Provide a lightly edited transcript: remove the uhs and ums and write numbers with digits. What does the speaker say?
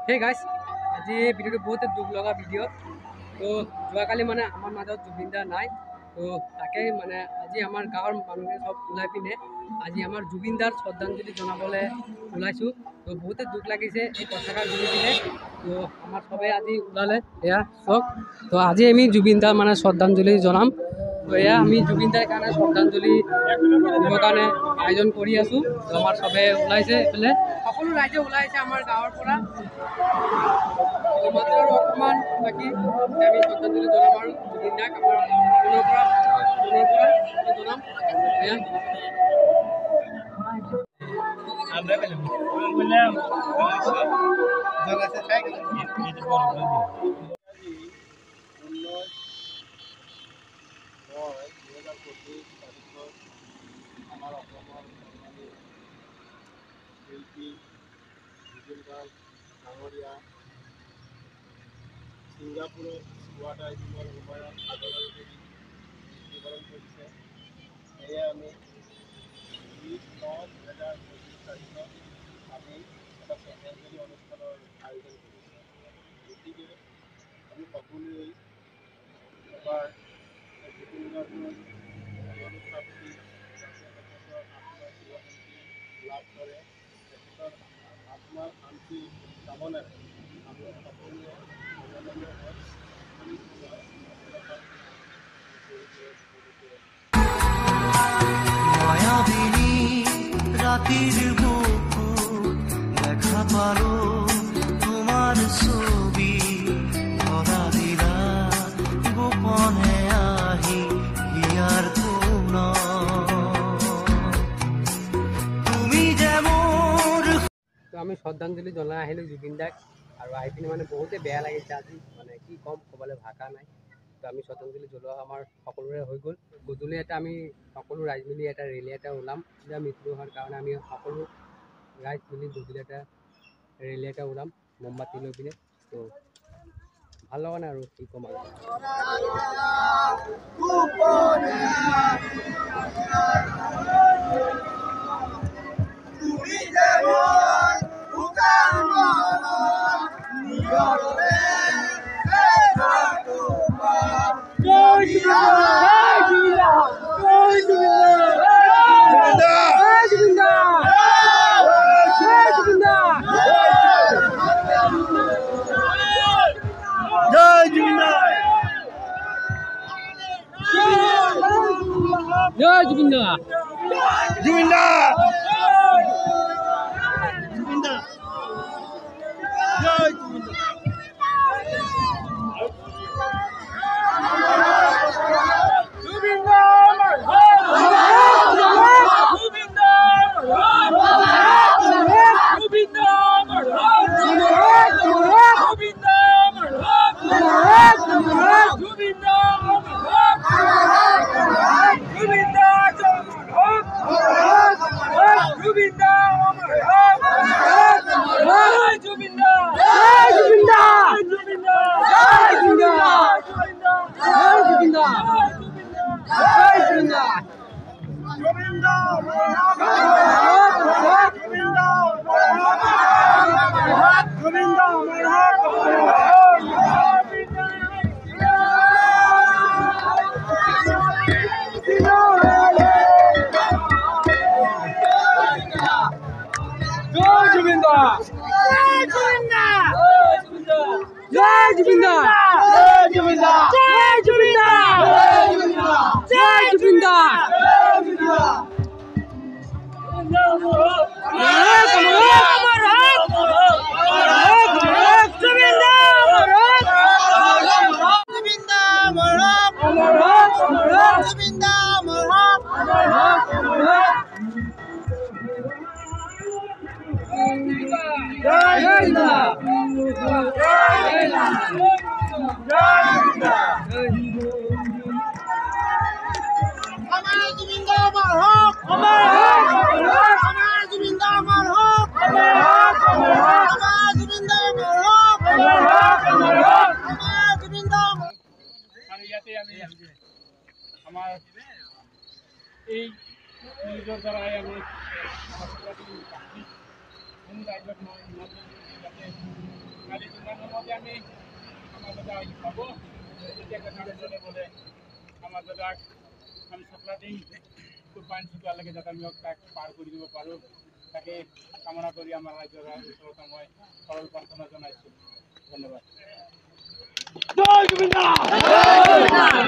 Hey guys, আজি ভিডিঅ'টো বহুতে দুখ লগা ভিডিঅ'। তো যোৱাকালি মানে আমাৰ মাজত জুবিন দা নাই, তো তাকে মানে আজি আমাৰ গাঁৱৰ মানুহে চব ওলাই পিনে আজি আমাৰ জুবিন দাৰ শ্ৰদ্ধাঞ্জলি জনাবলৈ ওলাইছোঁ। তো বহুতে দুখ লাগিছে এই কথাষাৰ শুনি পিনে। তো আমাৰ সবে আজি ওলালে এয়া চব। তো আজি আমি জুবিন দাৰ মানে শ্ৰদ্ধাঞ্জলি জনাম। তো এয়া আমি জুবিন দাৰ কাৰণে শ্ৰদ্ধাঞ্জলি দিবৰ কাৰণে আয়োজন কৰি আছোঁ। তো আমাৰ সবে ওলাইছে এইফালে, সকলো ৰাইজে ওলাইছে আমাৰ গাঁৱৰ পৰা। মাত্ৰ আৰু অকণমান বাকী আমি শ্ৰদ্ধাঞ্জলি জনাম আৰু জুবিন দাক আমাৰ মনৰ পৰা জনাম। এয়া আমাৰ অসমৰ সন্মানীয় শিল্পী জুবিন গাৰ্গ ডাঙৰীয়া ছিংগাপুৰৰ স্কোৱাড আইটিমৰ সময়ত আদৰণি মৃত্যুবৰণ কৰিছে। সেয়ে আমি 20/9/2025 তাৰিখত আমি এটা শ্ৰদ্ধাঞ্জলি অনুষ্ঠানৰ আয়োজন কৰিছোঁ। গতিকে আমি সকলোৱে এবাৰ জুবিন গাৰ্গৰ মনোপ্ৰাপ্তি তেখেতৰ আত্মাৰ চিৰশান্তি লাভ কৰে, তেখেতৰ আত্মাৰ শান্তি কামনাৰে আমি সকলোৱে ভগৱানৰ ওচৰত মায়াবিনী ৰাতেৰ বুকুৰ দেখা পাৰো তোমাৰ ছবি ধৰা দিলা গোপনে আহি হিয়াৰ কোন তুমি যেমন। তো আমি শ্ৰদ্ধাঞ্জলি জনাই আহিলোঁ জুবিন দাক, আৰু আহি পিনে মানে বহুতে বেয়া লাগিছে আজি, মানে কি ক'ম, ক'বলৈ ভাষা নাই। তো আমি শ্ৰদ্ধাঞ্জলি জনোৱা আমাৰ সকলোৰে হৈ গ'ল। গধূলি এটা আমি সকলো ৰাইজ মিলি এটা ৰেলী এটা ওলাম। এতিয়া মৃত্যু হোৱাৰ কাৰণে আমি সকলো ৰাইজ মিলি গধূলি এটা ৰেলী এটা ওলাম মমবাতি লৈ পিনে। তো ভাল লগা নাই আৰু কি ক'ম আৰু। জয় জুবিন দা, জুবিন দা, জুবিন দা, জয় জুবিন দা। এই নিউজৰ দ্বাৰাই আমি যাতে সময়তে আমি আমাৰ দাদাক পাব তেতিয়া কথাজনে বোলে আমাৰ দাদাক আমি চকলা দিম পানী চোকালৈকে যাতে আমি তাক পাৰ কৰি দিব পাৰোঁ তাকে কামনা কৰি আমাৰ ৰাজ্যৰ ওচৰত মই সৰল প্ৰাৰ্থনা জনাইছোঁ ধন্যবাদ। জয় জুবিন দা।